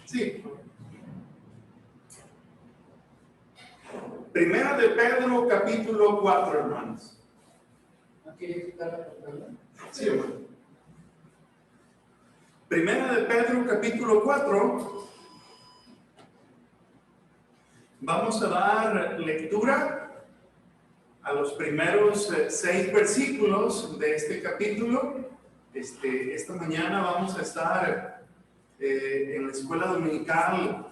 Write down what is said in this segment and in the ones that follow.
Sí. Primera de Pedro, capítulo 4, hermanos. ¿Quiere quitar la pantalla? Sí, hermano. Primera de Pedro, capítulo 4. Vamos a dar lectura a los primeros 6 versículos de este capítulo. Esta mañana vamos a estar en la escuela dominical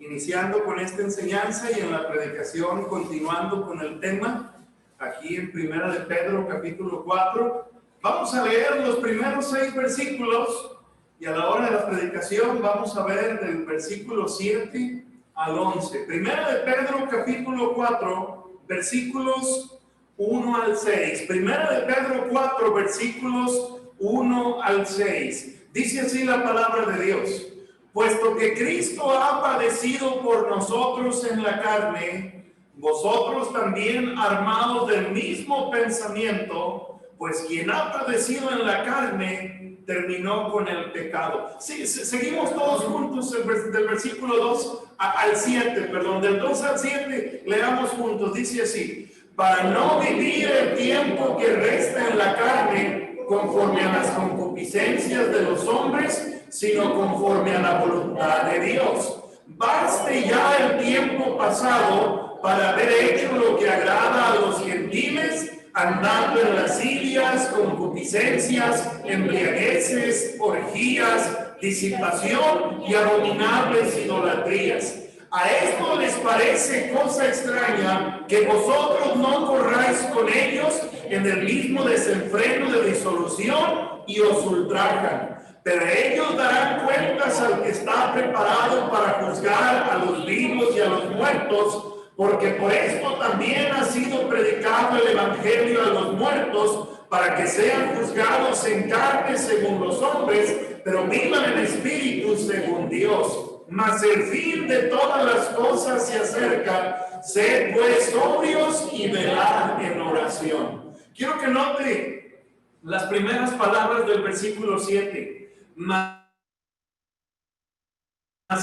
iniciando con esta enseñanza y en la predicación continuando con el tema aquí en Primera de Pedro capítulo 4. Vamos a leer los primeros 6 versículos y a la hora de la predicación vamos a ver del versículo 7 al 11. Primera de Pedro capítulo 4 versículos 1 al 6. Primera de Pedro 4 versículos 1 al 6. Dice así la palabra de Dios: puesto que Cristo ha padecido por nosotros en la carne, vosotros también armados del mismo pensamiento, pues quien ha padecido en la carne terminó con el pecado. Sí, seguimos todos juntos del versículo 2 al 7, perdón, del 2 al 7, leamos juntos. Dice así: para no vivir el tiempo que resta en la carne conforme a las concupiscencias de los hombres, sino conforme a la voluntad de Dios. Baste ya el tiempo pasado para haber hecho lo que agrada a los gentiles, andando en lascivias, concupiscencias, embriagueces, orgías, disipación y abominables idolatrías. A esto les parece cosa extraña que vosotros no corráis con ellos en el mismo desenfreno de disolución y os ultrajan. Pero ellos darán cuentas al que está preparado para juzgar a los vivos y a los muertos, porque por esto también ha sido predicado el evangelio a los muertos, para que sean juzgados en carne según los hombres, pero vivan en espíritu según Dios. Mas el fin de todas las cosas se acerca. Sed pues sobrios y velad en oración. Quiero que note las primeras palabras del versículo 7. Mas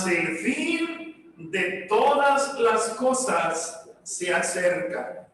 el fin de todas las cosas se acerca.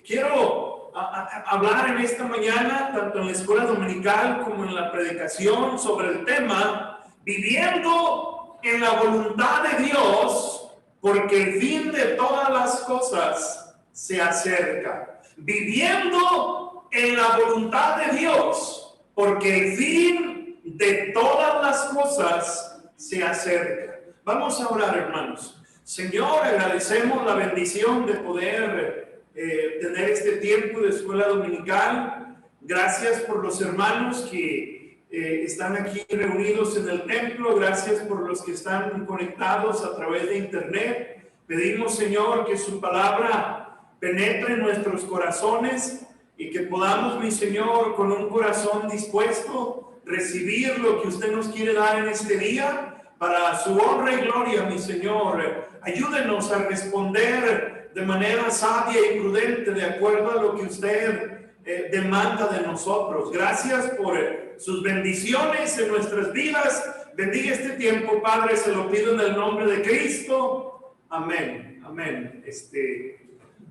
Quiero hablar en esta mañana, tanto en la escuela dominical como en la predicación, sobre el tema viviendo en la voluntad de Dios, porque el fin de todas las cosas se acerca. Viviendo en la voluntad de Dios, porque el fin de todas las cosas se acerca. Vamos a orar, hermanos. Señor, agradecemos la bendición de poder tener este tiempo de escuela dominical. Gracias por los hermanos que están aquí reunidos en el templo. Gracias por los que están conectados a través de internet. Pedimos, Señor, que su palabra penetre en nuestros corazones y que podamos, mi Señor, con un corazón dispuesto, recibir lo que usted nos quiere dar en este día para su honra y gloria, mi Señor. Ayúdenos a responder de manera sabia y prudente de acuerdo a lo que usted demanda de nosotros. Gracias por sus bendiciones en nuestras vidas. Bendiga este tiempo, Padre, se lo pido en el nombre de Cristo. Amén, amén.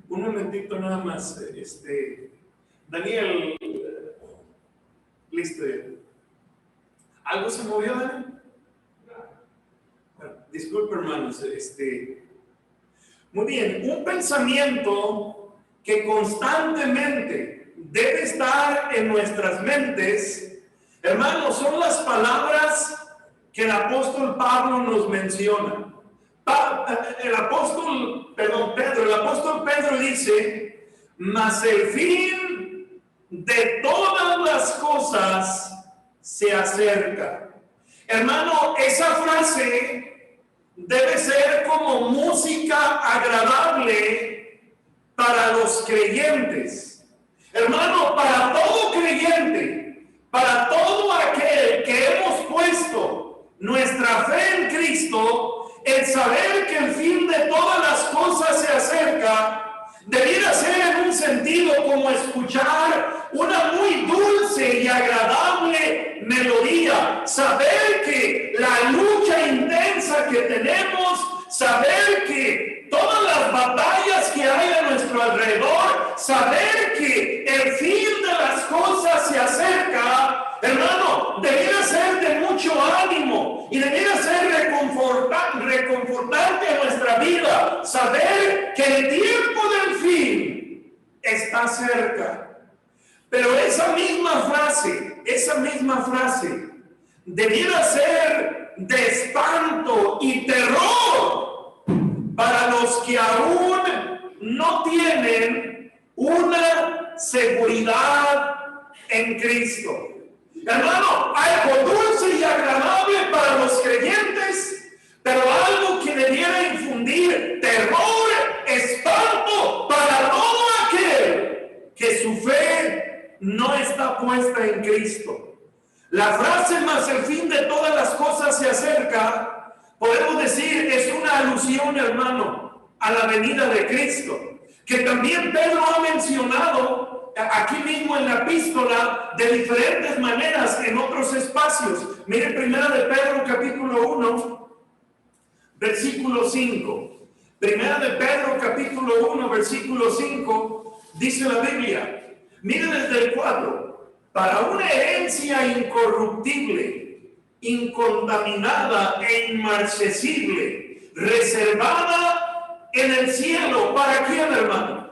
Un momentito nada más. Daniel, listo. ¿Algo se movió, Daniel? Bueno, disculpe, hermanos. Muy bien, un pensamiento que constantemente debe estar en nuestras mentes, hermanos, son las palabras que el apóstol Pablo nos menciona. El apóstol Pedro dice: mas el fin de todas las cosas se acerca. Hermano, esa frase debe ser como música agradable para los creyentes. Hermano, para todo creyente, para todo aquel que hemos puesto nuestra fe en Cristo, el saber que el fin de todas las cosas se acerca, debiera ser en un sentido como escuchar una muy dulce y agradable melodía. Saber que la lucha que tenemos, saber que todas las batallas que hay a nuestro alrededor, saber que el fin de las cosas se acerca, hermano, debiera ser de mucho ánimo y debiera ser reconfortante en nuestra vida, saber que el tiempo del fin está cerca. Pero esa misma frase debiera ser de espanto y terror para los que aún no tienen una seguridad en Cristo. Hermano, algo dulce y agradable para los creyentes, pero algo que debiera infundir terror, espanto para todo aquel que su fe no está puesta en Cristo. La frase "más el fin de todas las cosas se acerca", podemos decir, es una alusión, hermano, a la venida de Cristo, que también Pedro ha mencionado aquí mismo en la epístola de diferentes maneras en otros espacios. Mire, primera de Pedro capítulo 1, versículo 5. Primera de Pedro capítulo 1, versículo 5, dice la Biblia, mire desde el 4. Para una herencia incorruptible, incontaminada e inmarcesible, reservada en el cielo. ¿Para quién, hermano?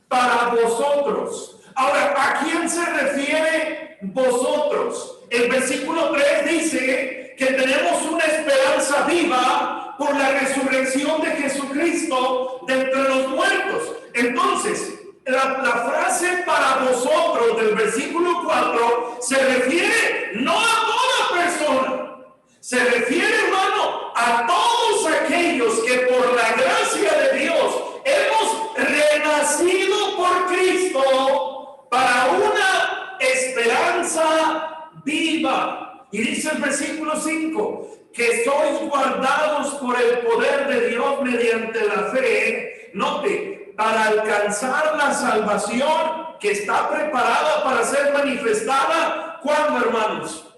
Para vosotros. Ahora, ¿a quién se refiere vosotros? El versículo 3 dice que tenemos una esperanza viva por la resurrección de Jesucristo de entre los muertos. Entonces, la frase "para vosotros" del versículo 4 se refiere no a toda persona, se refiere, hermano, a todos aquellos que por la gracia de Dios hemos renacido por Cristo para una esperanza viva. Y dice el versículo 5, que sois guardados por el poder de Dios mediante la fe, note, para alcanzar la salvación que está preparada para ser manifestada. ¿Cuándo, hermanos?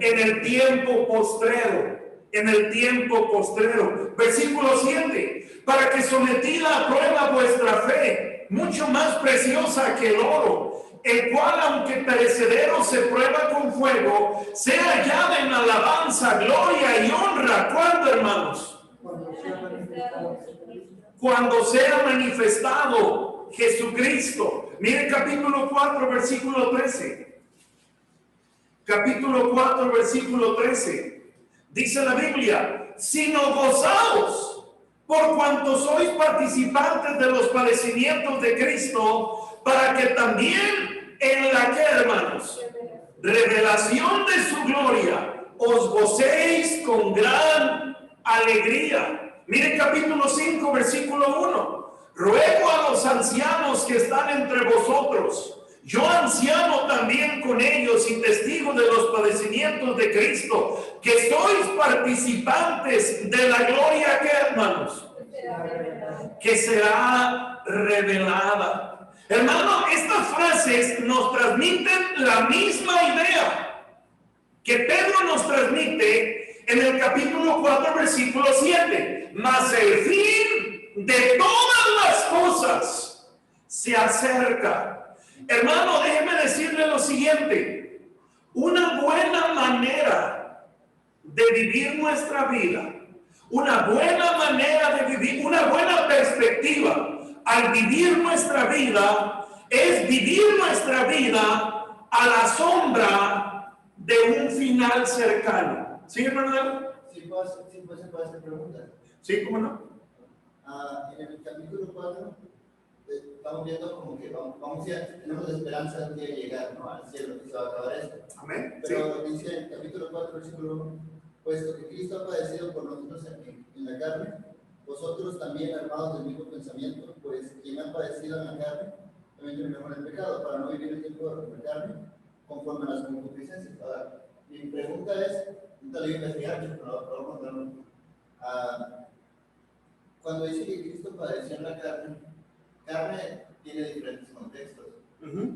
En el tiempo postrero. En el tiempo postrero. Versículo 7. Para que sometida a prueba vuestra fe, mucho más preciosa que el oro, el cual, aunque perecedero, se prueba con fuego, sea hallada en alabanza, gloria y honra. ¿Cuándo, hermanos? Cuando sea manifestado Jesucristo. Miren capítulo 4, versículo 13. Capítulo 4, versículo 13. Dice la Biblia, sino gozaos por cuanto sois participantes de los padecimientos de Cristo, para que también en la que, hermanos, revelación de su gloria, os gocéis con gran alegría. Miren capítulo 5, versículo 1. Ruego a los ancianos que están entre vosotros, yo anciano también con ellos y testigo de los padecimientos de Cristo, que sois participantes de la gloria que, hermanos, que será revelada. Hermano, estas frases nos transmiten la misma idea que Pedro nos transmite en el capítulo 4, versículo 7. Mas el fin de todas las cosas se acerca. Hermano, déjeme decirle lo siguiente. Una buena manera de vivir nuestra vida, una buena manera de vivir, una buena perspectiva al vivir nuestra vida, es vivir nuestra vida a la sombra de un final cercano. ¿Sí, hermano? Sí, puedo hacer preguntas. Sí, ¿cómo no? En el capítulo 4 estamos viendo como que vamos ya, tenemos la esperanza de llegar, ¿no?, al cielo, que se va a acabar esto. Amén. Pero sí. Dice el capítulo 4, versículo 1, puesto que Cristo ha padecido por nosotros en la carne, vosotros también armados del mismo pensamiento, pues quien ha padecido en la carne, también tiene mejor el pecado, para no vivir el tiempo de la carne, conforme a las concupiscencias. Ahora, mi pregunta es, ahorita le voy a investigar, pero vamos a darlo. Cuando dice que Cristo padeció en la carne tiene diferentes contextos.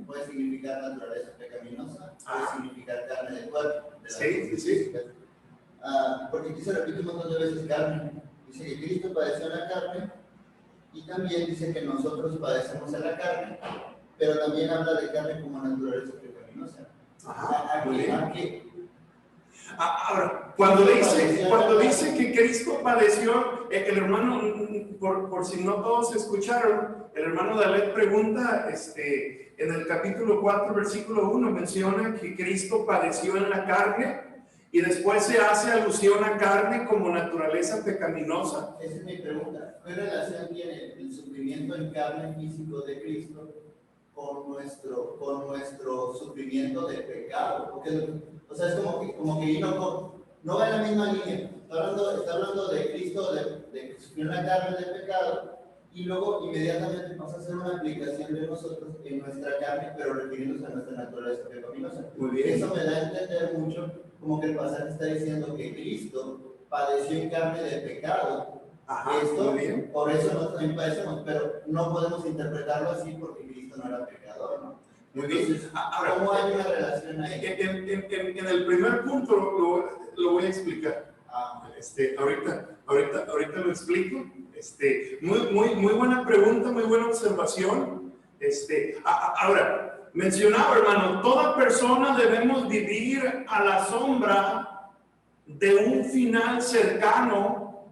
Puede significar naturaleza pecaminosa, puede significar carne de cuerpo. Sí. porque aquí se repite un montón de veces carne. Dice que Cristo padeció en la carne y también dice que nosotros padecemos en la carne, pero también habla de carne como naturaleza pecaminosa. Ajá, muy bien. Aquí, ahora, cuando dice que Cristo padeció, el hermano, por si no todos escucharon, el hermano Dalet pregunta, en el capítulo 4, versículo 1, menciona que Cristo padeció en la carne y después se hace alusión a carne como naturaleza pecaminosa. Esa es mi pregunta. ¿Qué relación tiene el sufrimiento en carne físico de Cristo con nuestro sufrimiento de pecado? Porque, o sea, es como que no va en la misma línea. Está hablando de Cristo, de que sufrió en la carne de pecado, y luego inmediatamente vamos a hacer una aplicación de nosotros en nuestra carne, pero refiriéndose a nuestra naturaleza pecaminosa. Muy bien. Eso me da a entender mucho como que el pasaje está diciendo que Cristo padeció en carne de pecado. Ajá, Esto, muy bien. por eso nosotros también padecemos, pero no podemos interpretarlo así porque Cristo no era pecador, ¿no? Muy bien. Entonces, Ahora, ¿cómo hay una relación ahí? En el primer punto lo voy a explicar. Ahorita lo explico. Muy buena pregunta, muy buena observación. Ahora, mencionaba, hermano, toda persona debemos vivir a la sombra de un final cercano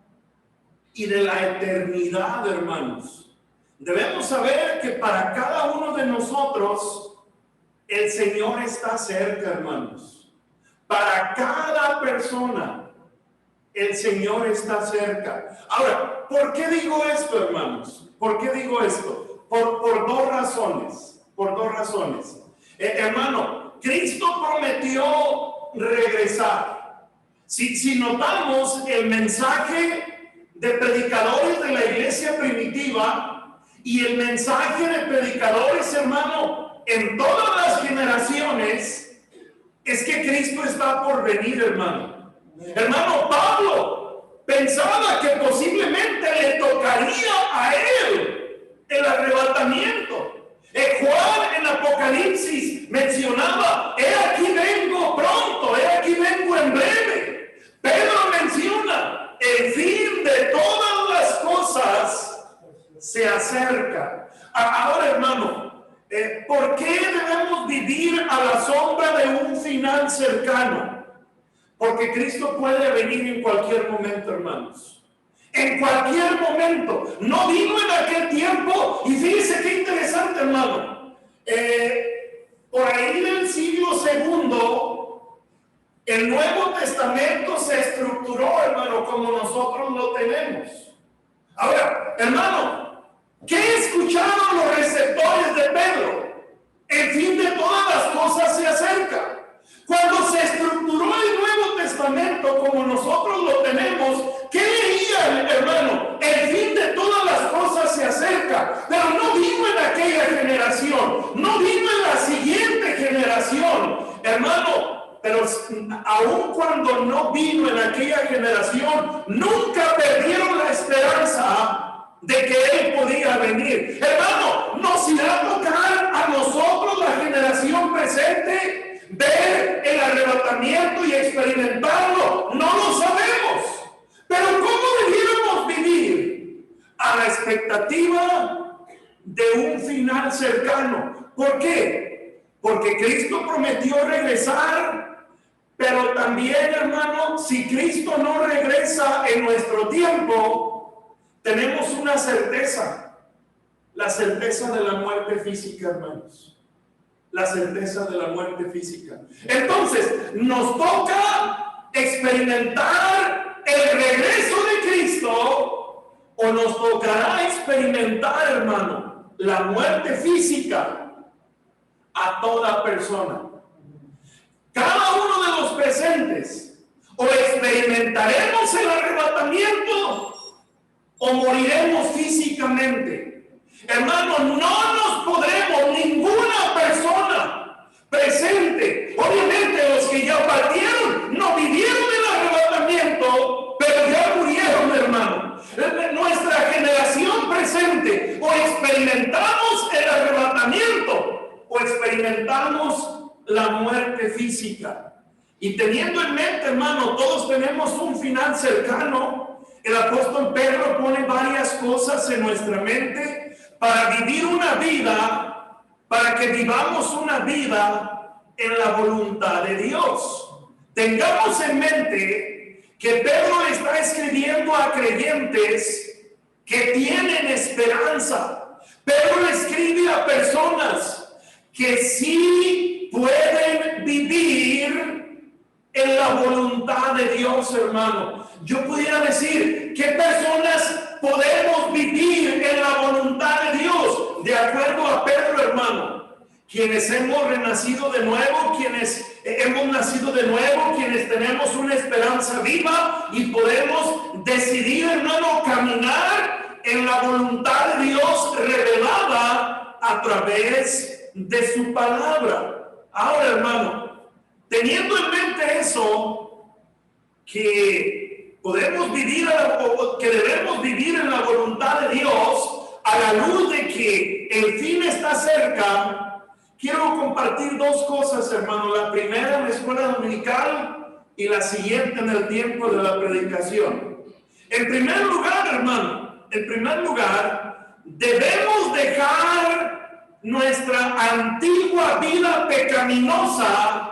y de la eternidad, hermanos. Debemos saber que para cada uno de nosotros el Señor está cerca, hermanos. Para cada persona el Señor está cerca. Ahora, ¿por qué digo esto, hermanos? ¿Por qué digo esto? Por dos razones. Por dos razones. Hermano, Cristo prometió regresar. Si notamos el mensaje de predicadores de la iglesia primitiva y el mensaje de predicadores, hermano, en todas las generaciones, es que Cristo está por venir, hermano. Hermano, Pablo pensaba que posiblemente le tocaría a él el arrebatamiento. Juan en Apocalipsis mencionaba: he aquí vengo pronto, he aquí vengo en breve. Pedro menciona: el fin de todas las cosas se acerca. Ahora, hermano, ¿por qué debemos vivir a la sombra de un final cercano? Porque Cristo puede venir en cualquier momento, hermanos. En cualquier momento. No vino en aquel tiempo. Y fíjese qué interesante, hermano. Por ahí del siglo II, el Nuevo Testamento se estructuró, hermano, como nosotros lo tenemos. Ahora, hermano, ¿qué escucharon los receptores de Pedro? El fin de todas las cosas se acerca. Cuando se estructuró el Nuevo Testamento como nosotros lo tenemos, ¿qué leían, hermano? El fin de todas las cosas se acerca. Pero no vino en aquella generación, no vino en la siguiente generación, hermano. Pero aun cuando no vino en aquella generación, nunca perdieron la esperanza de que Él podía venir. Hermano, nos irá a tocar a nosotros, la generación presente, ver el arrebatamiento y experimentarlo. No lo sabemos. Pero ¿cómo debiéramos vivir? A la expectativa de un final cercano. ¿Por qué? Porque Cristo prometió regresar, pero también, hermano, si Cristo no regresa en nuestro tiempo, tenemos una certeza, la certeza de la muerte física, hermanos. La certeza de la muerte física. Entonces, nos toca experimentar el regreso de Cristo, o nos tocará experimentar, hermano, la muerte física a toda persona. Cada uno de los presentes, o experimentaremos el arrebatamiento o moriremos físicamente. Hermano, no nos podremos, ninguna persona presente, obviamente los que ya partieron, no vivieron el arrebatamiento, pero ya murieron, hermano. Nuestra generación presente, o experimentamos el arrebatamiento, o experimentamos la muerte física. Y teniendo en mente, hermano, todos tenemos un final cercano. El apóstol Pedro pone varias cosas en nuestra mente para vivir una vida, para que vivamos una vida en la voluntad de Dios. Tengamos en mente que Pedro está escribiendo a creyentes que tienen esperanza. Pedro le escribe a personas que sí pueden vivir en la voluntad de Dios, hermano. Yo pudiera decir, ¿qué personas podemos vivir en la voluntad de Dios? De acuerdo a Pedro, hermano. Quienes hemos renacido de nuevo, quienes hemos nacido de nuevo, quienes tenemos una esperanza viva y podemos decidir, hermano, caminar en la voluntad de Dios revelada a través de su palabra. Ahora, hermano, teniendo en mente eso, que podemos vivir, que debemos vivir en la voluntad de Dios, a la luz de que el fin está cerca, quiero compartir dos cosas, hermano. La primera en la escuela dominical y la siguiente en el tiempo de la predicación. En primer lugar, hermano, debemos dejar nuestra antigua vida pecaminosa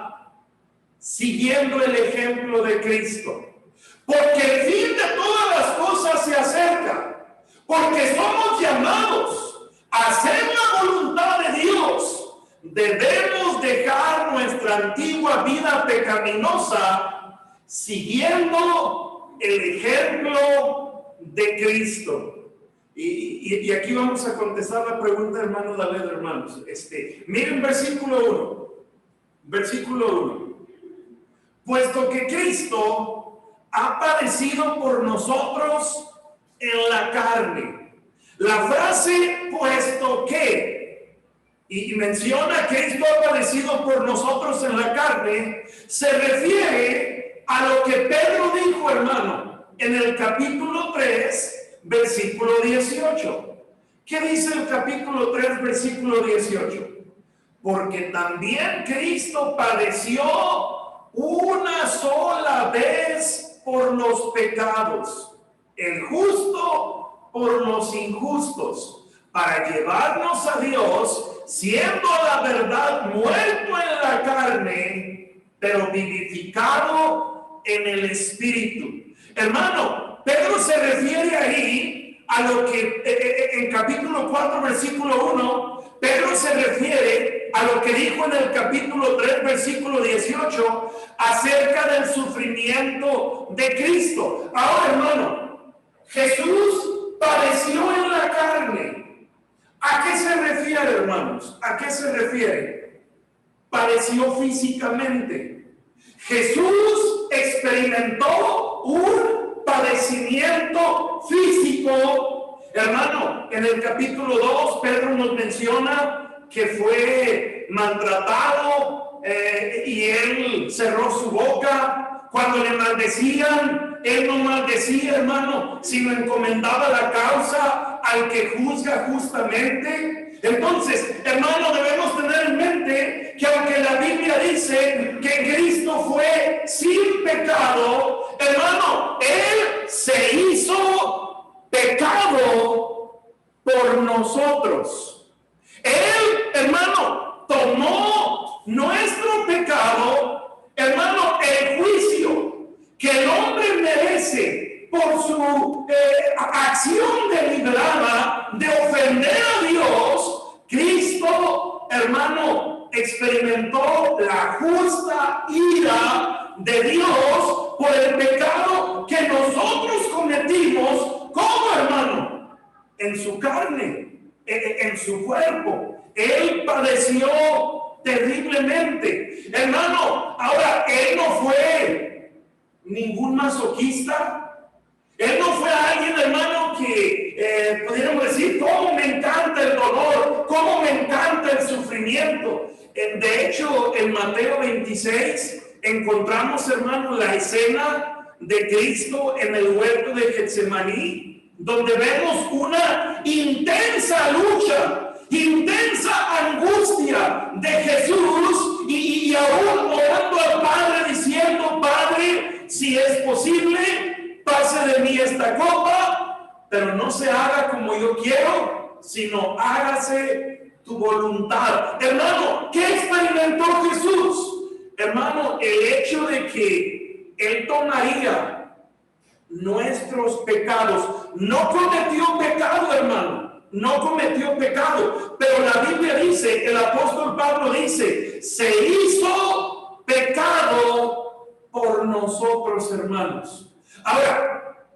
siguiendo el ejemplo de Cristo. Porque el fin de todas las cosas se acerca. Porque somos llamados a hacer la voluntad de Dios. Debemos dejar nuestra antigua vida pecaminosa siguiendo el ejemplo de Cristo. Y aquí vamos a contestar la pregunta, hermano David, hermanos. Miren versículo 1. Puesto que Cristo ha padecido por nosotros en la carne. La frase puesto que, y menciona que Cristo ha padecido por nosotros en la carne, se refiere a lo que Pedro dijo, hermano, en el capítulo 3, versículo 18. ¿Qué dice el capítulo 3, versículo 18? Porque también Cristo padeció una sola vez por los pecados, el justo por los injustos, para llevarnos a Dios, siendo a la verdad muerto en la carne, pero vivificado en el Espíritu. Hermano, Pedro se refiere ahí a lo que en capítulo 4, versículo 1, Pedro se refiere a lo que dijo en el capítulo 3, versículo 18, acerca del sufrimiento de Cristo. Ahora, hermano, Jesús padeció en la carne. ¿A qué se refiere, hermanos? ¿A qué se refiere? Padeció físicamente. Jesús experimentó un padecimiento físico. Hermano, en el capítulo 2, Pedro nos menciona que fue maltratado y él cerró su boca. Cuando le maldecían, él no maldecía, hermano, sino encomendaba la causa al que juzga justamente. Entonces, hermano, debemos tener en mente que aunque la Biblia dice que Cristo fue sin pecado, hermano, Él se hizo pecado por nosotros. Él, hermano, tomó nuestro pecado, hermano, el juicio que el hombre merece por su acción deliberada de ofender a Dios. Cristo, hermano, experimentó la justa ira de Dios por el pecado que nosotros cometimos. ¿Cómo, hermano? En su carne, en su cuerpo. Él padeció terriblemente. Hermano, ahora, él no fue ningún masoquista. Él no fue alguien, hermano, que pudiéramos decir, cómo me encanta el dolor, cómo me encanta el sufrimiento. De hecho, en Mateo 26 encontramos, hermano, la escena de Cristo en el huerto de Getsemaní, donde vemos una intensa lucha, intensa angustia de Jesús y aún orando al Padre diciendo: si es posible, pase de mí esta copa, pero no se haga como yo quiero, sino hágase tu voluntad. Hermano, ¿qué experimentó Jesús? Hermano, el hecho de que Él tomaría nuestros pecados. No cometió pecado, hermano. No cometió pecado. Pero la Biblia dice, el apóstol Pablo dice, se hizo pecado por nosotros, hermanos. Ahora,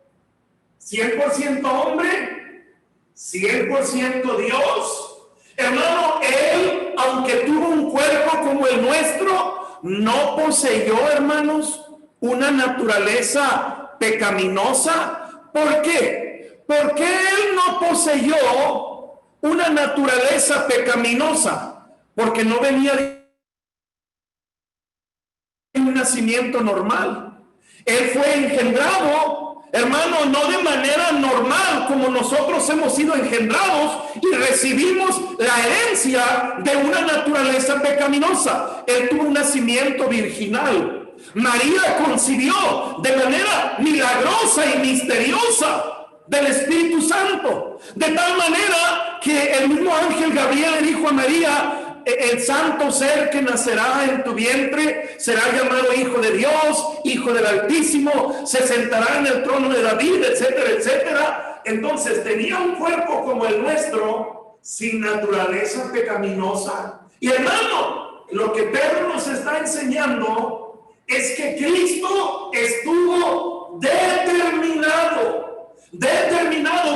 100% hombre, 100% Dios. Hermano, Él, aunque tuvo un cuerpo como el nuestro, no poseyó, hermanos, una naturaleza pecaminosa. ¿Por qué? Porque Él no poseyó una naturaleza pecaminosa, porque no venía de un nacimiento normal. Él fue engendrado, hermano, no de manera normal como nosotros hemos sido engendrados y recibimos la herencia de una naturaleza pecaminosa. Él tuvo un nacimiento virginal. María concibió de manera milagrosa y misteriosa del Espíritu Santo, de tal manera que el mismo ángel Gabriel le dijo a María: el santo ser que nacerá en tu vientre será llamado Hijo de Dios, Hijo del Altísimo, se sentará en el trono de David, etcétera, etcétera. Entonces tenía un cuerpo como el nuestro, sin naturaleza pecaminosa. Y hermano, lo que Pedro nos está enseñando es que Cristo estuvo determinado.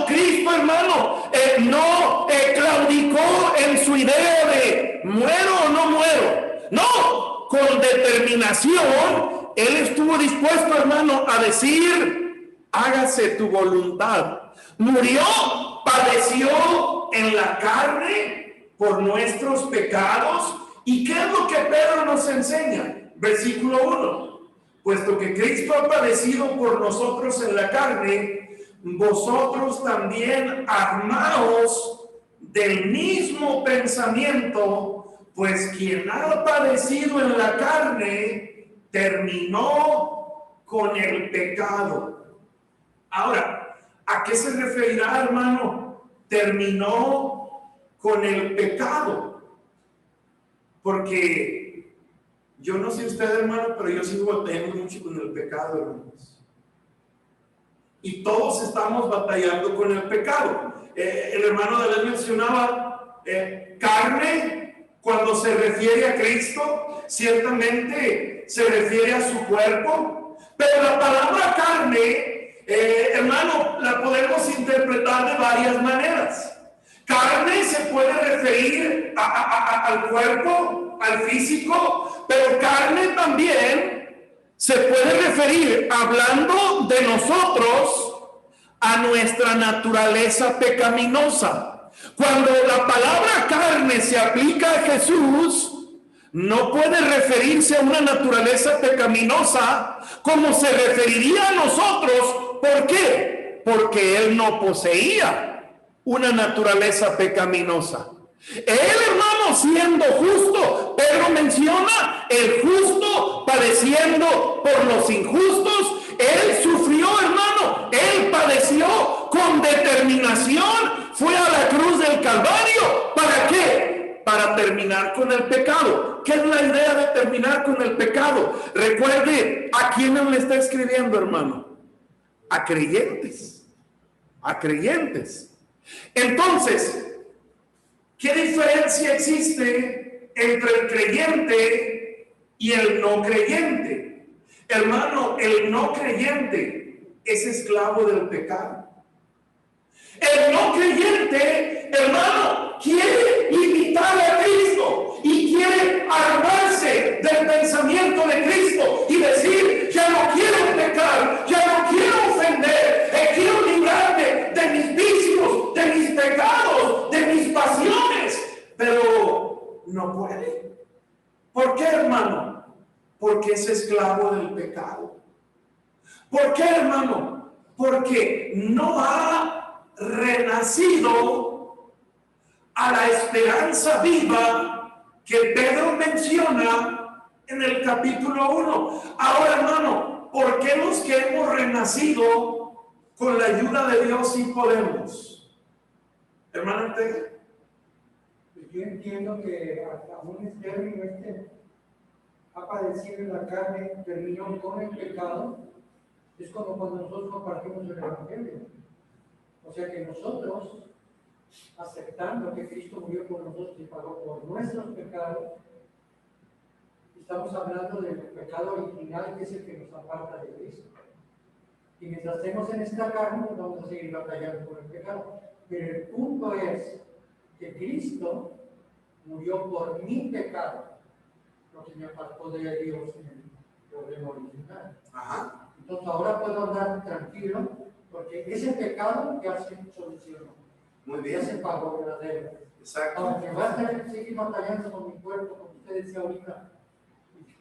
Cristo, hermano, no claudicó en su idea de muero o no muero. No, con determinación, Él estuvo dispuesto, hermano, a decir: hágase tu voluntad. Murió, padeció en la carne por nuestros pecados. ¿Y qué es lo que Pedro nos enseña? Versículo 1. Puesto que Cristo ha padecido por nosotros en la carne, vosotros también armaos del mismo pensamiento, pues quien ha padecido en la carne terminó con el pecado. Ahora, ¿a qué se referirá, hermano? Terminó con el pecado. Porque yo no sé usted, hermano, pero yo sigo batallando mucho con el pecado, hermanos. Y todos estamos batallando con el pecado. El hermano de él mencionaba carne. Cuando se refiere a Cristo, ciertamente se refiere a su cuerpo. Pero la palabra carne, hermano, la podemos interpretar de varias maneras. Carne se puede referir al cuerpo, al físico, pero carne también se puede referir, hablando de nosotros, a nuestra naturaleza pecaminosa. Cuando la palabra carne se aplica a Jesús, no puede referirse a una naturaleza pecaminosa como se referiría a nosotros. ¿Por qué? Porque Él no poseía una naturaleza pecaminosa. Él, hermano, siendo justo, Pedro menciona el justo padeciendo por los injustos. Él sufrió, hermano, Él padeció con determinación, fue a la cruz del Calvario. ¿Para qué? Para terminar con el pecado. ¿Qué es la idea de terminar con el pecado? Recuerde, ¿a quién le está escribiendo, hermano? A creyentes. A creyentes. Entonces, ¿qué diferencia existe entre el creyente y el no creyente? Hermano, el no creyente es esclavo del pecado. El no creyente, hermano, quiere imitar a Cristo y quiere armarse del pensamiento de Cristo y decir: ya no quiero pecar, ya no quiero ofender, quiero librarme de mis vicios, de mis pecados, de mis pasiones, pero no puede. ¿Por qué, hermano? Porque es esclavo del pecado. ¿Por qué, hermano? Porque no ha renacido a la esperanza viva que Pedro menciona en el capítulo 1. Ahora, hermano, ¿por qué los que hemos renacido con la ayuda de Dios sí podemos? Hermano Ortega. Yo entiendo que aún el término ha padecido en la carne, terminó con el pecado, es como cuando nosotros compartimos el Evangelio. O sea que nosotros, aceptando que Cristo murió por nosotros y pagó por nuestros pecados, estamos hablando del pecado original, que es el que nos aparta de Cristo. Y mientras estemos en esta carne, pues vamos a seguir batallando por el pecado. Pero el punto es que Cristo murió por mi pecado, lo que me apartó de Dios en el problema original. Ajá. Entonces ahora puedo andar tranquilo, porque ese pecado ya se solucionó. Muy Ya bien. se pagó la deuda. Exacto. Aunque va a seguir batallando con mi cuerpo, como usted decía ahorita,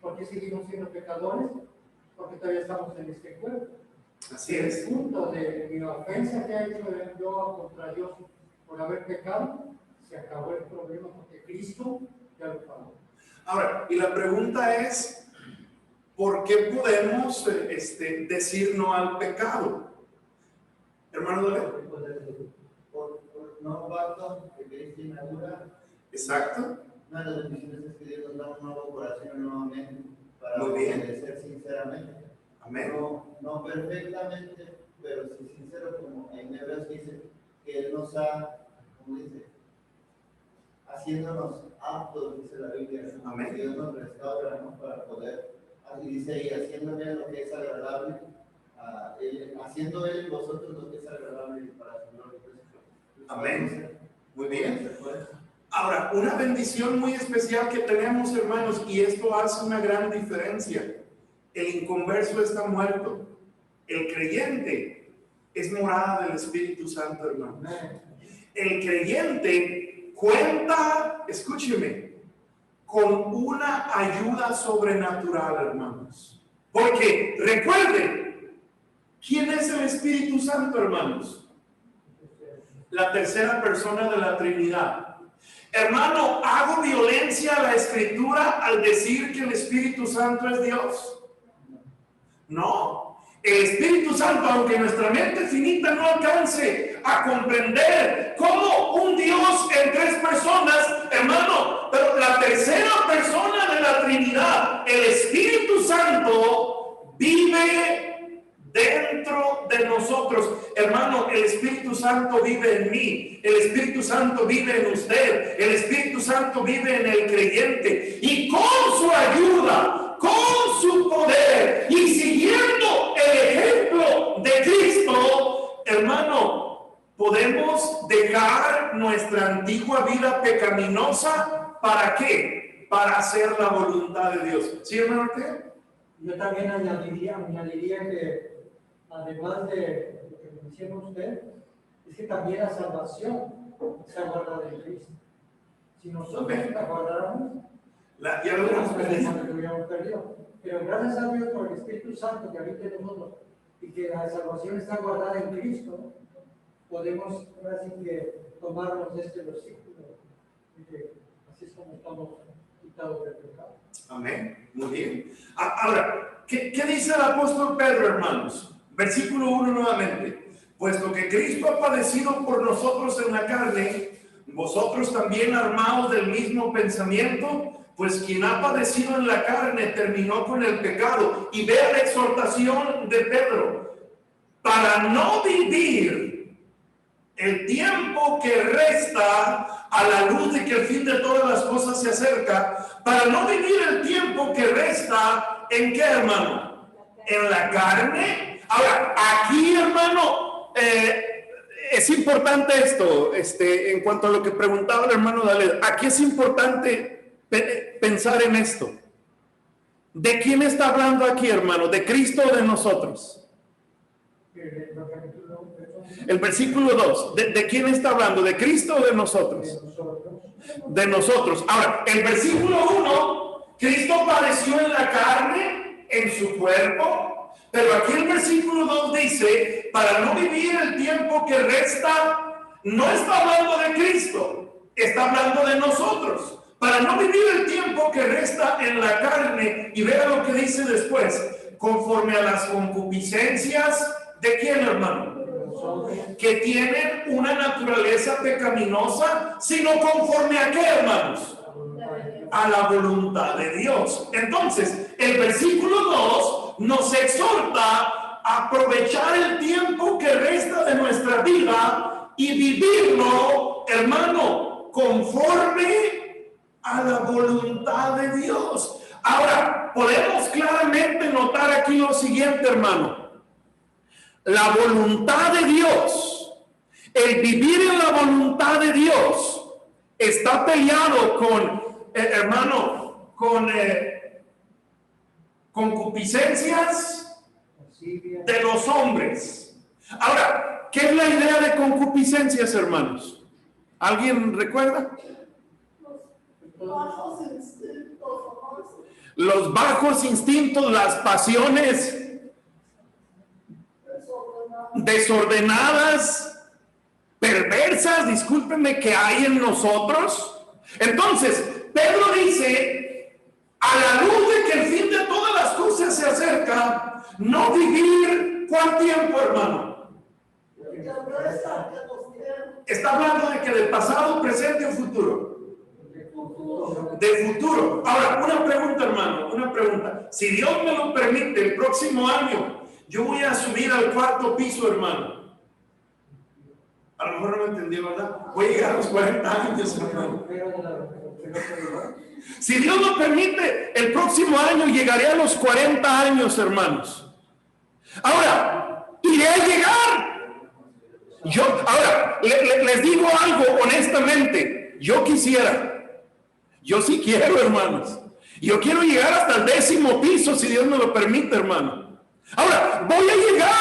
¿por qué seguimos siendo pecadores? Porque todavía estamos en este cuerpo. Así El es. punto de mi ofensa que ha hecho yo contra Dios por haber pecado, se acabó el problema porque Cristo ya lo pagó. Ahora, y la pregunta es, ¿por qué podemos decir no al pecado? Hermano David. Por nuevo pacto que Cristo inaugura. Exacto. Una de las bendiciones es que Dios nos da un nuevo corazón nuevamente para Muy bien. obedecer sinceramente. Amén. No perfectamente, pero sí sincero, como en Hebreos dice, que Él nos ha, como dice, haciéndonos aptos, dice la Biblia, ¿no? Amén. Dios nos restaura, ¿no? Para poder, y dice ahí, haciéndole lo que es agradable, haciendo Él en vosotros lo que es agradable para su gloria. Amén. Muy bien. Pues, Ahora, una bendición muy especial que tenemos, hermanos, y esto hace una gran diferencia. El inconverso está muerto. El creyente es morada del Espíritu Santo, hermanos. El creyente cuenta, escúcheme, con una ayuda sobrenatural, hermanos. Porque recuerden, ¿quién es el Espíritu Santo, hermanos? La tercera persona de la Trinidad. Hermano, ¿hago violencia a la Escritura al decir que el Espíritu Santo es Dios? No. El Espíritu Santo, aunque nuestra mente finita no alcance a comprender cómo un Dios en tres personas, hermano, pero la tercera persona de la Trinidad, el Espíritu Santo, vive dentro de nosotros. Hermano, el Espíritu Santo vive en mí, el Espíritu Santo vive en usted, el Espíritu Santo vive en el creyente, y con su ayuda, con su poder y siguiendo el ejemplo de Cristo, hermano, podemos dejar nuestra antigua vida pecaminosa. ¿Para qué? Para hacer la voluntad de Dios. ¿Sí, hermano? Yo también añadiría que además de lo que menciona usted, es que también la salvación se guarda en Cristo. Si nosotros la guardáramos, ya lo hemos perdido. Pero gracias a Dios por el Espíritu Santo que habita en nosotros y que la salvación está guardada en Cristo, podemos ahora sí que tomarnos de este versículo, y que así es como estamos quitados del pecado. Amén. Muy bien. Ahora, ¿qué dice el apóstol Pedro, hermanos? Versículo 1 nuevamente. Puesto que Cristo ha padecido por nosotros en la carne, vosotros también armados del mismo pensamiento, pues quien ha padecido en la carne terminó con el pecado. Y vea la exhortación de Pedro. Para no vivir el tiempo que resta a la luz de que el fin de todas las cosas se acerca, para no vivir el tiempo que resta, ¿en qué, hermano? En la carne. Ahora, aquí, hermano, es importante esto, en cuanto a lo que preguntaba el hermano Dalet. Aquí es importante pensar en esto. ¿De quién está hablando aquí, hermano? ¿De Cristo o de nosotros? El versículo 2, ¿de quién está hablando? ¿De Cristo o de nosotros? De nosotros. Ahora, el versículo 1, Cristo padeció en la carne, en su cuerpo, pero aquí el versículo 2 dice, para no vivir el tiempo que resta, no está hablando de Cristo, está hablando de nosotros. Para no vivir el tiempo que resta en la carne, y vea lo que dice después, conforme a las concupiscencias de quién, hermano, que tienen una naturaleza pecaminosa, sino conforme a qué, hermanos, a la voluntad de Dios. Entonces, el versículo 2 nos exhorta a aprovechar el tiempo que resta de nuestra vida y vivirlo, hermano, conforme a la voluntad de Dios. Ahora, podemos claramente notar aquí lo siguiente, hermano. La voluntad de Dios, el vivir en la voluntad de Dios, está peleado con, hermano, con concupiscencias de los hombres. Ahora, ¿qué es la idea de concupiscencias, hermanos? ¿Alguien recuerda? Los bajos instintos, las pasiones desordenadas, perversas, discúlpenme, que hay en nosotros. Entonces, Pedro dice, a la luz de que el fin de todas las cosas se acerca, no vivir, ¿cuál tiempo, hermano? Está hablando de que del pasado, presente o futuro. De futuro. Ahora, una pregunta, hermano, una pregunta. Si Dios me lo permite, el próximo año yo voy a subir al 4º piso, hermano. A lo mejor no me entendió, ¿verdad? Voy a llegar a los 40 años, hermano. Si Dios lo permite, el próximo año llegaré a los 40 años, hermanos. Ahora, iré a llegar. Ahora, les digo algo honestamente. Yo sí quiero, hermanos. Yo quiero llegar hasta el 10º piso, si Dios me lo permite, hermano. Ahora, voy a llegar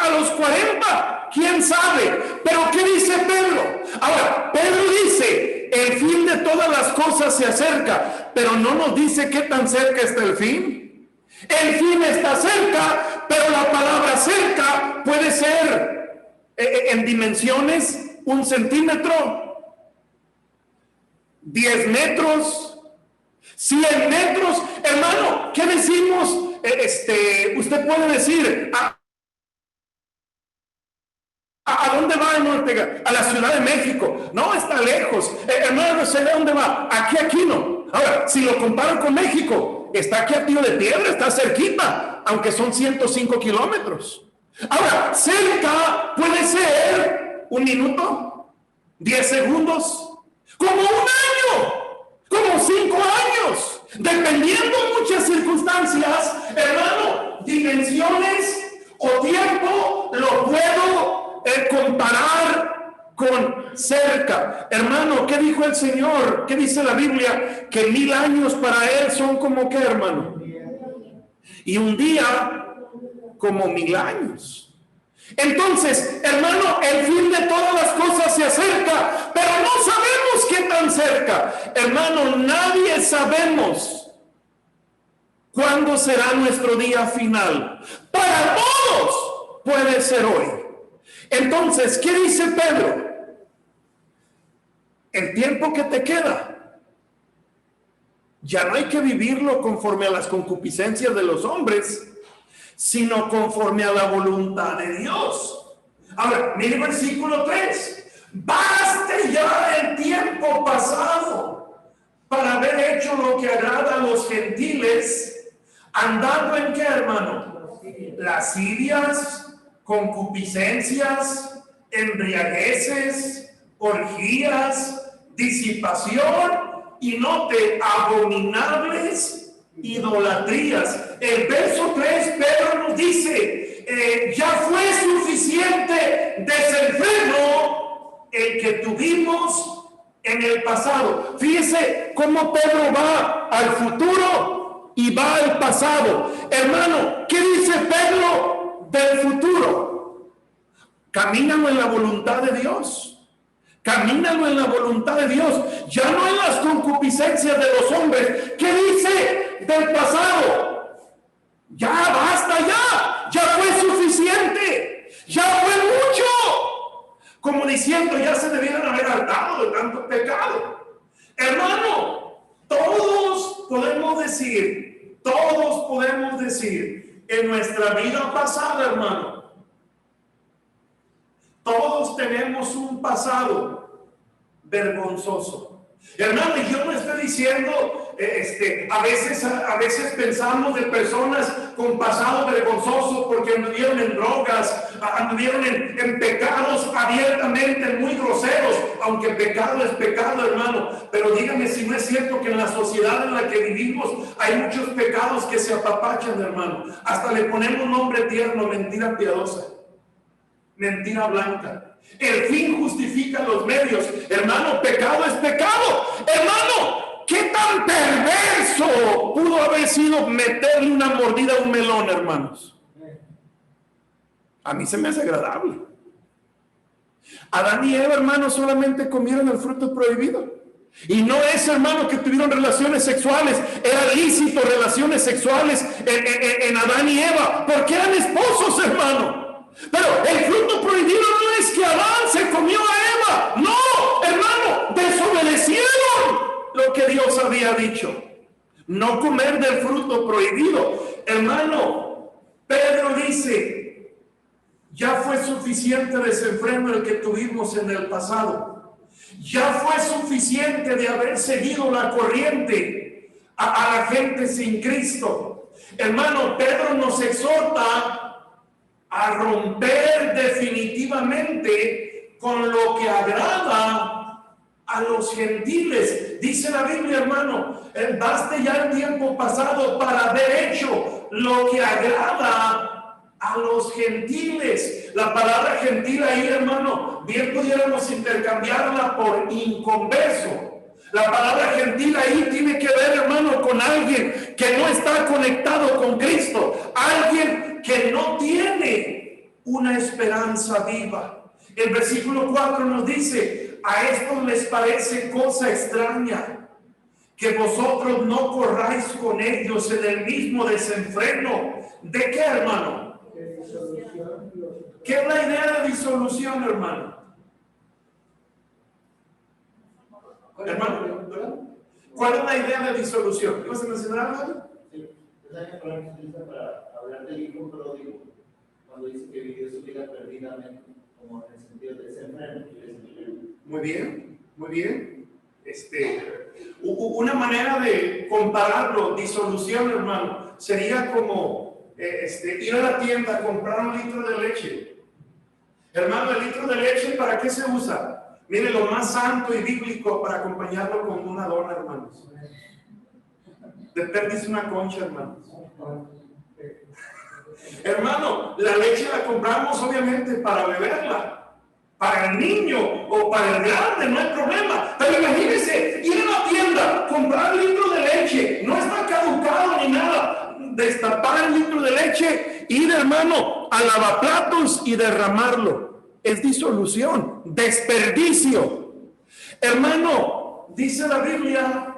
a los 40, quién sabe. Pero ¿qué dice Pedro? Ahora, Pedro dice, el fin de todas las cosas se acerca, pero no nos dice qué tan cerca está el fin. El fin está cerca, pero la palabra cerca puede ser en dimensiones 1 centímetro, 10 metros, 100 metros. Hermano, ¿qué decimos? Usted puede decir, ¿a dónde va, hermano Ortega? A la Ciudad de México. No, está lejos. Hermano, no sé de dónde va. Aquí no. Ahora, si lo comparo con México, está aquí a Tiro de Piedra, está cerquita, aunque son 105 kilómetros. Ahora, cerca puede ser 1 minuto, 10 segundos, como 1 año, como 5 años, dependiendo muchas circunstancias, hermano, dimensiones o tiempo, lo puedo comparar con cerca. Hermano, ¿qué dijo el Señor? ¿Qué dice la Biblia? Que 1000 años para Él son como ¿qué, hermano? Y un día como 1000 años. Entonces, hermano, el fin de todas las cosas se acerca, pero no sabemos qué tan cerca. Hermano, nadie sabemos cuándo será nuestro día final. Para todos puede ser hoy. Entonces, ¿qué dice Pedro? El tiempo que te queda, ya no hay que vivirlo conforme a las concupiscencias de los hombres, sino conforme a la voluntad de Dios. Ahora, mire el versículo 3. Baste ya el tiempo pasado para haber hecho lo que agrada a los gentiles, andando en qué, hermano? Lascivias, concupiscencias, embriagueces, orgías, disipación y note, abominables idolatrías. El verso 3, Pedro nos dice, ya fue suficiente desenfreno el que tuvimos en el pasado. Fíjese cómo Pedro va al futuro y va al pasado. Hermano, ¿qué dice Pedro del futuro? Camínalo en la voluntad de Dios. Camínalo en la voluntad de Dios, ya no en las concupiscencias de los hombres. ¿Qué dice del pasado? Ya basta, ya fue suficiente, ya fue mucho. Como diciendo, ya se debieran haber hartado de tanto pecado. Hermano, todos podemos decir, en nuestra vida pasada, hermano. Todos tenemos un pasado vergonzoso. Hermano, y yo no estoy diciendo, a veces pensamos de personas con pasado vergonzoso porque anduvieron en drogas, anduvieron en pecados abiertamente muy groseros, aunque pecado es pecado, hermano. Pero dígame si no es cierto que en la sociedad en la que vivimos hay muchos pecados que se apapachan, hermano. Hasta le ponemos nombre tierno: mentira piadosa, mentira blanca. El fin justifica los medios. Hermano, pecado es pecado. Hermano, ¿qué tan perverso pudo haber sido meterle una mordida a un melón, hermanos? A mí se me hace agradable. Adán y Eva, hermano, solamente comieron el fruto prohibido. Y no es, hermano, que tuvieron relaciones sexuales. Era lícito relaciones sexuales en Adán y Eva, porque eran esposos, hermano. Pero el fruto prohibido no es que Adán se comió a Eva. No, hermano, desobedecieron lo que Dios había dicho. No comer del fruto prohibido. Hermano, Pedro dice: ya fue suficiente desenfreno el que tuvimos en el pasado. Ya fue suficiente de haber seguido la corriente a la gente sin Cristo. Hermano, Pedro nos exhorta a romper definitivamente con lo que agrada a los gentiles. Dice la Biblia, hermano, baste ya el tiempo pasado para haber hecho lo que agrada a los gentiles. La palabra gentil ahí, hermano, bien pudiéramos intercambiarla por inconverso. La palabra gentil ahí tiene que ver, hermano, con alguien que no está conectado con Cristo, alguien que no tiene una esperanza viva. El versículo 4 nos dice: a estos les parece cosa extraña que vosotros no corráis con ellos en el mismo desenfreno. ¿De qué, hermano? ¿Qué es la idea de disolución, hermano? Hermano, ¿cuál es la idea de disolución? ¿Ibas a mencionar algo? Sí, es la palabra que se utiliza para hablar del hijo pródigo, cuando dice que vivió su vida perdidamente, como en el sentido de desenfreno. Muy bien, muy bien. Una manera de compararlo, disolución, hermano, sería como ir a la tienda a comprar un litro de leche. Hermano, el litro de leche, ¿para qué se usa? Mire, lo más santo y bíblico para acompañarlo con una dona, hermanos. De perdiz una concha, hermanos. Hermano, la leche la compramos obviamente para beberla. Para el niño o para el grande, no hay problema. Pero imagínense, ir a la tienda, comprar un litro de leche, no está caducado ni nada. Destapar el litro de leche, ir, hermano, a lavaplatos y derramarlo. Es disolución, desperdicio. Hermano, dice la Biblia,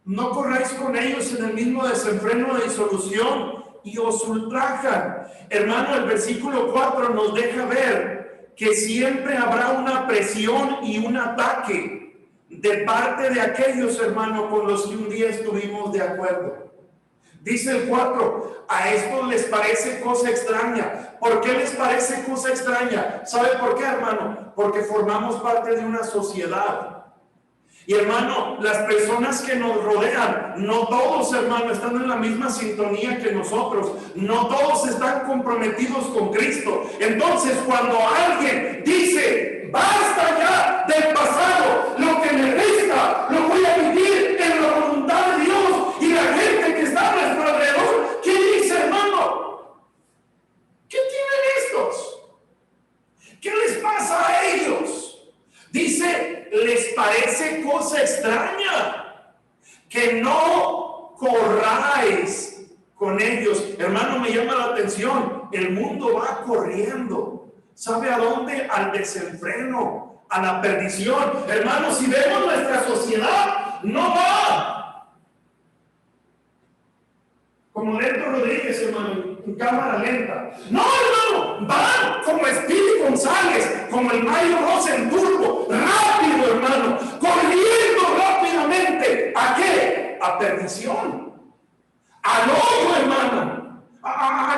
no corráis con ellos en el mismo desenfreno de disolución y os ultrajan. Hermano, el versículo 4 nos deja ver que siempre habrá una presión y un ataque de parte de aquellos, hermano, con los que un día estuvimos de acuerdo. Dice el 4, a estos les parece cosa extraña. ¿Por qué les parece cosa extraña? ¿Sabe por qué, hermano? Porque formamos parte de una sociedad. Y hermano, las personas que nos rodean, no todos, hermano, están en la misma sintonía que nosotros. No todos están comprometidos con Cristo. Entonces, cuando alguien dice: basta ya del pasado, lo que me resta lo voy a vivir en la voluntad de Dios, y la gente que está a nuestro alrededor, ¿qué dice, hermano? ¿Qué tienen estos? ¿Qué les pasa a ellos? Dice: les parece cosa extraña que no corráis con ellos. Hermano, me llama la atención, el mundo va corriendo. ¿Sabe a dónde? Al desenfreno, a la perdición. Hermano, si vemos nuestra sociedad, no va como Lento Rodríguez, hermano, en cámara lenta. No, hermano, van como Speedy González, como el Mayo Rosa en turbo, rápido, hermano, corriendo rápidamente. ¿A qué? A perdición, al hoyo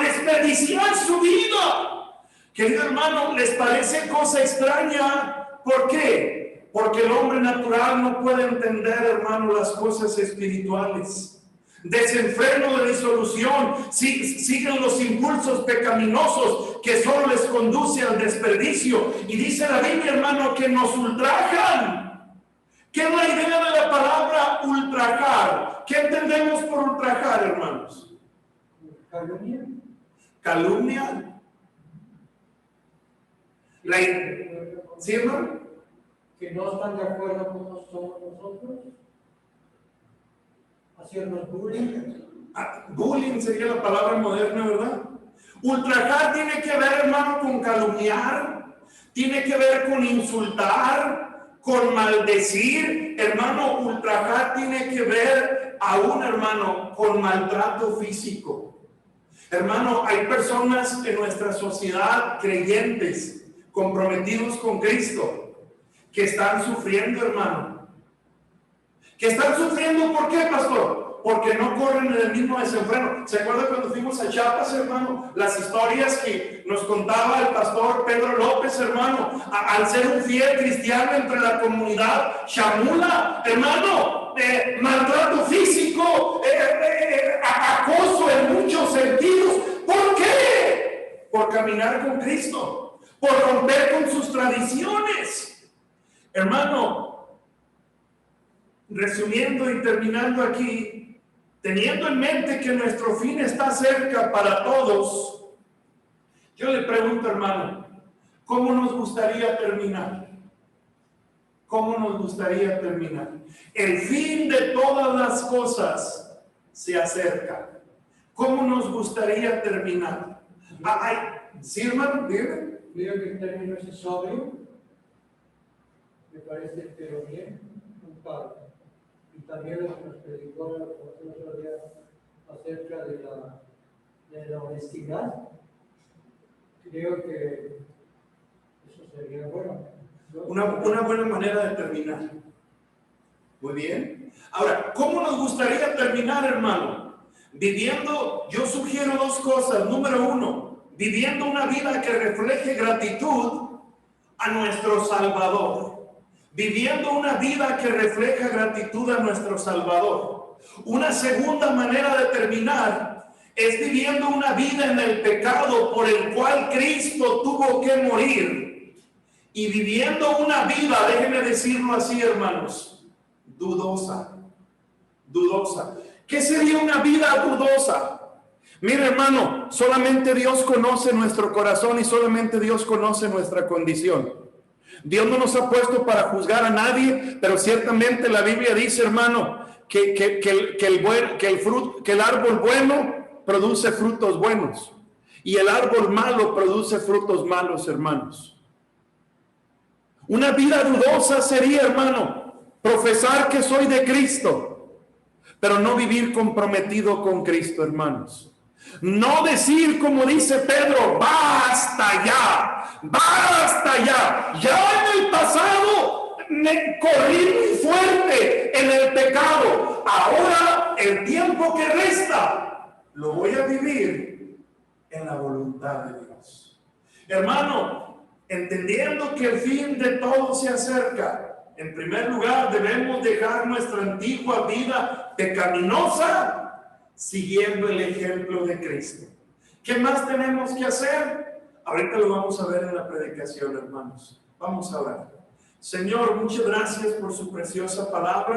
desperdiciar su vida. Querido hermano, ¿les parece cosa extraña? ¿Por qué? Porque el hombre natural no puede entender, hermano, las cosas espirituales. Desenfreno de disolución, siguen los impulsos pecaminosos que solo les conduce al desperdicio. Y dice la Biblia, hermano, que nos ultrajan. ¿Qué es la idea de la palabra ultrajar? ¿Qué entendemos por ultrajar, hermanos? Calumnia. Calumnia. ¿Sí, hermano? Que no están de acuerdo con nosotros. Hacernos bullying. Bullying sería la palabra moderna, ¿verdad? Ultrajar tiene que ver, hermano, con calumniar, tiene que ver con insultar, con maldecir. Hermano, ultrajar tiene que ver aún, hermano, con maltrato físico. Hermano, hay personas en nuestra sociedad, creyentes, comprometidos con Cristo, que están sufriendo, hermano. Que están sufriendo, ¿por qué, pastor? Porque no corren en el mismo desenfreno. ¿Se acuerda cuando fuimos a Chiapas, hermano? Las historias que nos contaba el pastor Pedro López, hermano, al ser un fiel cristiano entre la comunidad chamula, hermano, maltrato físico, acoso en muchos sentidos. ¿Por qué? Por caminar con Cristo, por romper con sus tradiciones. Hermano, resumiendo y terminando aquí, teniendo en mente que nuestro fin está cerca para todos, yo le pregunto, hermano, ¿cómo nos gustaría terminar? ¿Cómo nos gustaría terminar? El fin de todas las cosas se acerca. ¿Cómo nos gustaría terminar? ¿Sí, hermano? Dígame. Creo que el término es sobrio. Me parece, pero bien, un padre. Y también lo que nos predicó el otro día acerca de la honestidad. Creo que eso sería bueno. Una buena manera de terminar. Muy bien. Ahora, ¿cómo nos gustaría terminar, hermano? Viviendo, yo sugiero dos cosas. Número uno, viviendo una vida que refleje gratitud a nuestro Salvador. Viviendo una vida que refleja gratitud a nuestro Salvador. Una segunda manera de terminar es viviendo una vida en el pecado por el cual Cristo tuvo que morir. Y viviendo una vida, déjenme decirlo así, hermanos, dudosa. ¿Qué sería una vida dudosa? Mire, hermano, solamente Dios conoce nuestro corazón y solamente Dios conoce nuestra condición. Dios no nos ha puesto para juzgar a nadie, pero ciertamente la Biblia dice, hermano, que el árbol bueno produce frutos buenos y el árbol malo produce frutos malos, hermanos. Una vida dudosa sería, hermano, profesar que soy de Cristo, pero no vivir comprometido con Cristo, hermanos. No decir como dice Pedro, basta ya, ya en el pasado me corrí muy fuerte en el pecado, ahora el tiempo que resta lo voy a vivir en la voluntad de Dios. Hermano, entendiendo que el fin de todo se acerca, en primer lugar debemos dejar nuestra antigua vida pecaminosa siguiendo el ejemplo de Cristo. ¿Qué más tenemos que hacer? Ahorita lo vamos a ver en la predicación, hermanos. Vamos a orar. Señor, muchas gracias por su preciosa palabra.